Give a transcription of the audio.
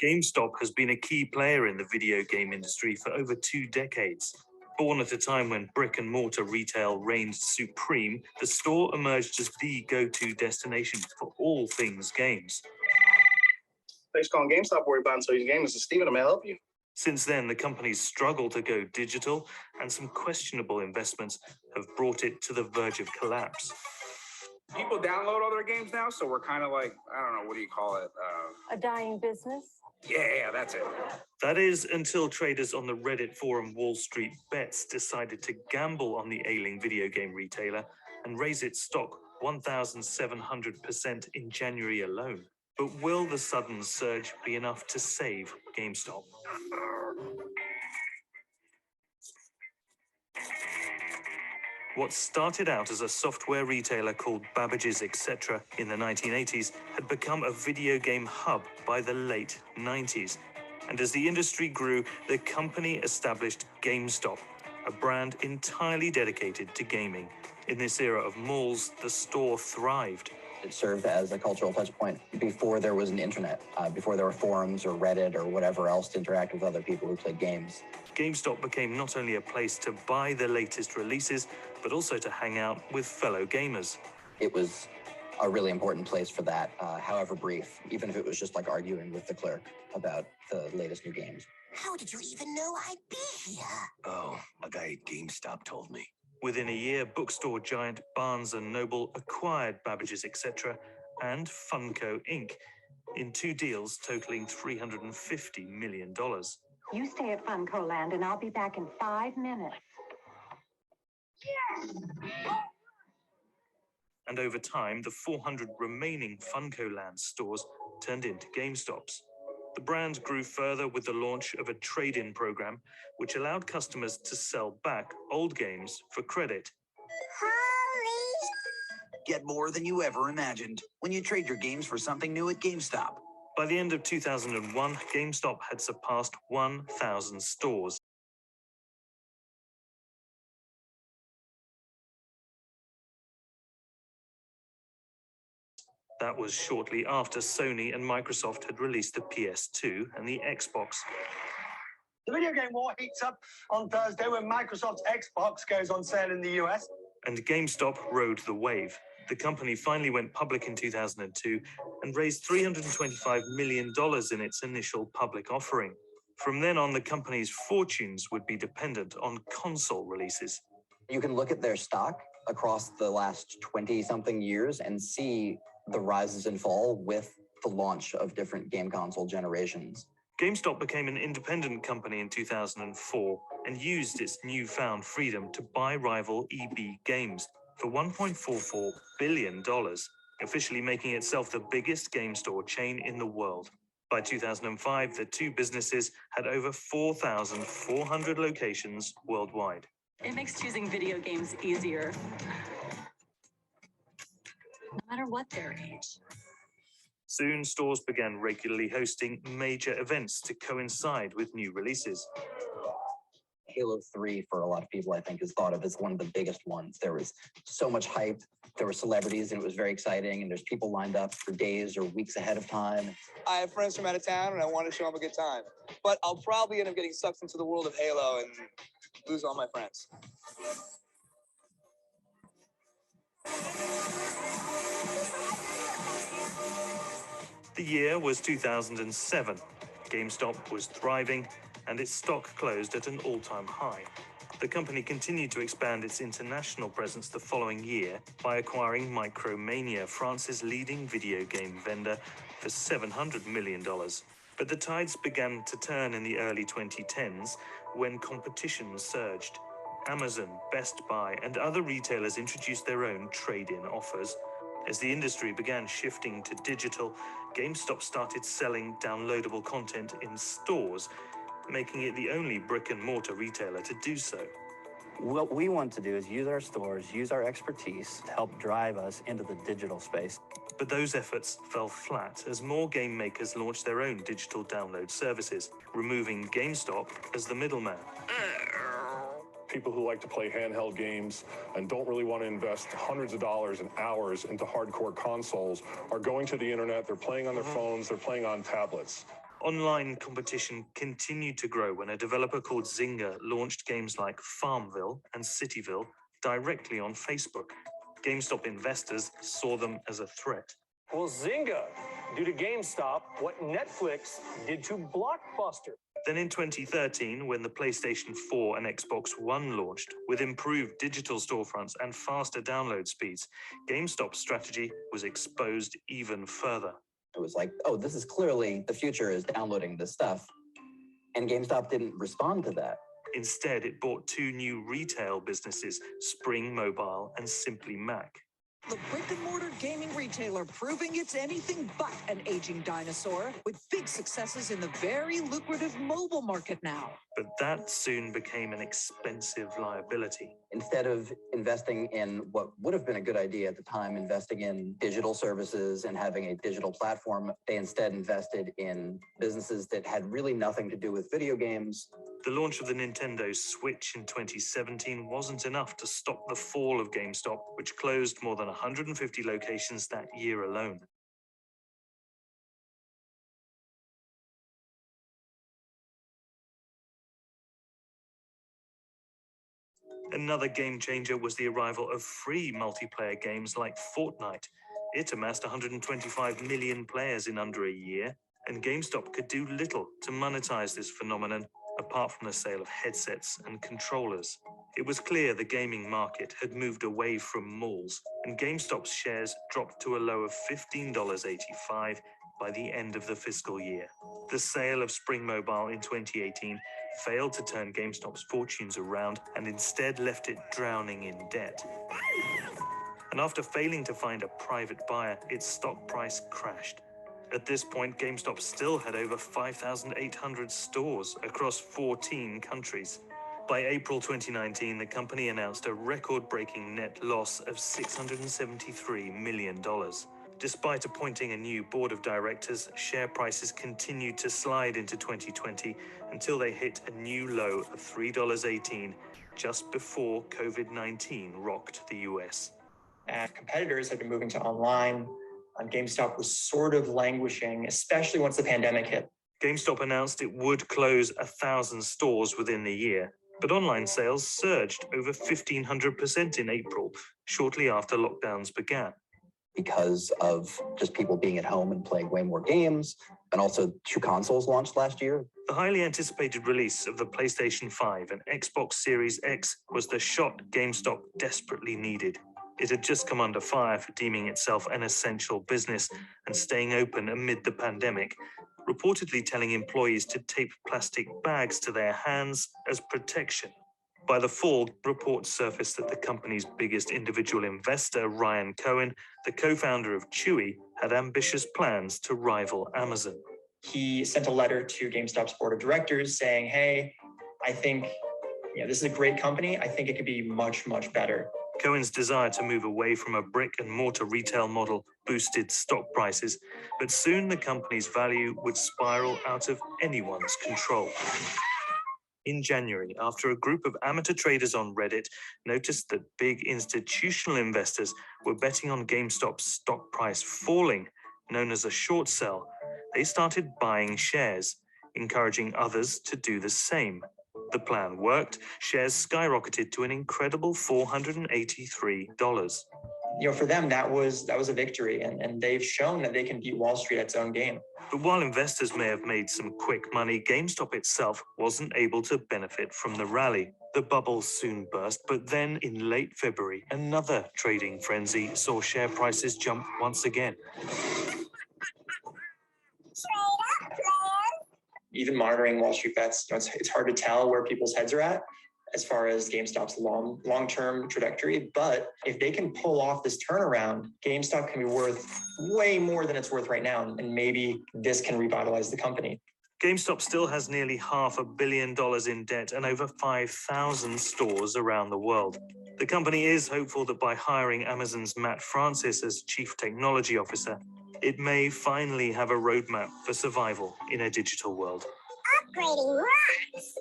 GameStop has been a key player in the video game industry for over 2 decades. Born at a time when brick-and-mortar retail reigned supreme, the store emerged as the go-to destination for all things games. Thanks for calling GameStop. Worry about until your game. This is Steven. May I help you? Since then, the company's struggle to go digital and some questionable investments have brought it to the verge of collapse. People download all their games now, so we're kind of like, I don't know, what do you call it? A dying business? Yeah, that's it. That is until traders on the Reddit forum Wall Street Bets decided to gamble on the ailing video game retailer and raise its stock 1,700% in January alone. But will the sudden surge be enough to save GameStop? What started out as a software retailer called Babbage's Etc. in the 1980s had become a video game hub by the late 90s. And as the industry grew, the company established GameStop, a brand entirely dedicated to gaming. In this era of malls, the store thrived. It served as a cultural touchpoint before there was an internet, before there were forums or Reddit or whatever else to interact with other people who played games. GameStop became not only a place to buy the latest releases, but also to hang out with fellow gamers. It was a really important place for that, however brief, even if it was just like arguing with the clerk about the latest new games. How did you even know I'd be here? Oh, a guy at GameStop told me. Within a year, bookstore giant Barnes & Noble acquired Babbage's Etc. and Funko Inc. in 2 deals totaling $350 million. You stay at Funko Land and I'll be back in 5 minutes. Yes! And over time, the 400 remaining Funko Land stores turned into GameStops. The brand grew further with the launch of a trade-in program, which allowed customers to sell back old games for credit. Hurry! Get more than you ever imagined when you trade your games for something new at GameStop. By the end of 2001, GameStop had surpassed 1,000 stores. That was shortly after Sony and Microsoft had released the PS2 and the Xbox. The video game war heats up on Thursday when Microsoft's Xbox goes on sale in the US. And GameStop rode the wave. The company finally went public in 2002 and raised $325 million in its initial public offering. From then on, the company's fortunes would be dependent on console releases. You can look at their stock across the last 20-something years and see the rises and fall with the launch of different game console generations. GameStop became an independent company in 2004 and used its newfound freedom to buy rival EB Games for $1.44 billion, officially making itself the biggest game store chain in the world. By 2005, the 2 businesses had over 4,400 locations worldwide. It makes choosing video games easier, no matter what their age. Soon, stores began regularly hosting major events to coincide with new releases. Halo 3, for a lot of people, I think, is thought of as one of the biggest ones. There was so much hype, there were celebrities, and it was very exciting, and there's people lined up for days or weeks ahead of time. I have friends from out of town, and I want to show them a good time. But I'll probably end up getting sucked into the world of Halo and lose all my friends. The year was 2007. GameStop was thriving, and its stock closed at an all-time high. The company continued to expand its international presence the following year by acquiring Micromania, France's leading video game vendor, for $700 million. But the tides began to turn in the early 2010s when competition surged. Amazon, Best Buy, and other retailers introduced their own trade-in offers. As the industry began shifting to digital, GameStop started selling downloadable content in stores, making it the only brick-and-mortar retailer to do so. What we want to do is use our stores, use our expertise to help drive us into the digital space. But those efforts fell flat as more game makers launched their own digital download services, removing GameStop as the middleman. People who like to play handheld games and don't really want to invest hundreds of dollars and hours into hardcore consoles are going to the internet, they're playing on their phones, they're playing on tablets. Online competition continued to grow when a developer called Zynga launched games like Farmville and Cityville directly on Facebook. GameStop investors saw them as a threat. Will Zynga do to GameStop what Netflix did to Blockbuster? Then in 2013, when the PlayStation 4 and Xbox One launched, with improved digital storefronts and faster download speeds, GameStop's strategy was exposed even further. It was like, oh, this is clearly the future is downloading this stuff. And GameStop didn't respond to that. Instead, it bought two new retail businesses, Spring Mobile and Simply Mac. The brick-and-mortar gaming retailer proving it's anything but an aging dinosaur, with big successes in the very lucrative mobile market now. But that soon became an expensive liability. Instead of investing in what would have been a good idea at the time, investing in digital services and having a digital platform, they instead invested in businesses that had really nothing to do with video games. The launch of the Nintendo Switch in 2017 wasn't enough to stop the fall of GameStop, which closed more than 150 locations that year alone. Another game changer was the arrival of free multiplayer games like Fortnite. It amassed 125 million players in under a year, and GameStop could do little to monetize this phenomenon apart from the sale of headsets and controllers. It was clear the gaming market had moved away from malls, and GameStop's shares dropped to a low of $15.85 by the end of the fiscal year. The sale of Spring Mobile in 2018 failed to turn GameStop's fortunes around and instead left it drowning in debt. And after failing to find a private buyer, its stock price crashed. At this point, GameStop still had over 5,800 stores across 14 countries. By April 2019, the company announced a record-breaking net loss of $673 million. Despite appointing a new board of directors, share prices continued to slide into 2020 until they hit a new low of $3.18 just before COVID-19 rocked the US. And competitors had been moving to online. GameStop was sort of languishing, especially once the pandemic hit. GameStop announced it would close 1,000 stores within the year, but online sales surged over 1,500% in April, shortly after lockdowns began. Because of just people being at home and playing way more games, and also 2 consoles launched last year. The highly anticipated release of the PlayStation 5 and Xbox Series X was the shot GameStop desperately needed. It had just come under fire for deeming itself an essential business and staying open amid the pandemic, reportedly telling employees to tape plastic bags to their hands as protection. By the fall, reports surfaced that the company's biggest individual investor, Ryan Cohen, the co-founder of Chewy, had ambitious plans to rival Amazon. He sent a letter to GameStop's board of directors saying, hey, I think this is a great company. I think it could be much, much better. Cohen's desire to move away from a brick-and-mortar retail model boosted stock prices, but soon the company's value would spiral out of anyone's control. In January, after a group of amateur traders on Reddit noticed that big institutional investors were betting on GameStop's stock price falling, known as a short sell, they started buying shares, encouraging others to do the same. The plan worked. Shares skyrocketed to an incredible $483. For them, that was a victory, and they've shown that they can beat Wall Street at its own game. But while investors may have made some quick money, GameStop itself wasn't able to benefit from the rally. The bubble soon burst, but then in late February, another trading frenzy saw share prices jump once again. Even monitoring Wall Street bets, it's hard to tell where people's heads are at as far as GameStop's long-term trajectory. But if they can pull off this turnaround, GameStop can be worth way more than it's worth right now. And maybe this can revitalize the company. GameStop still has nearly $500 million in debt and over 5,000 stores around the world. The company is hopeful that by hiring Amazon's Matt Francis as Chief Technology Officer, it may finally have a roadmap for survival in a digital world. Upgrading rocks!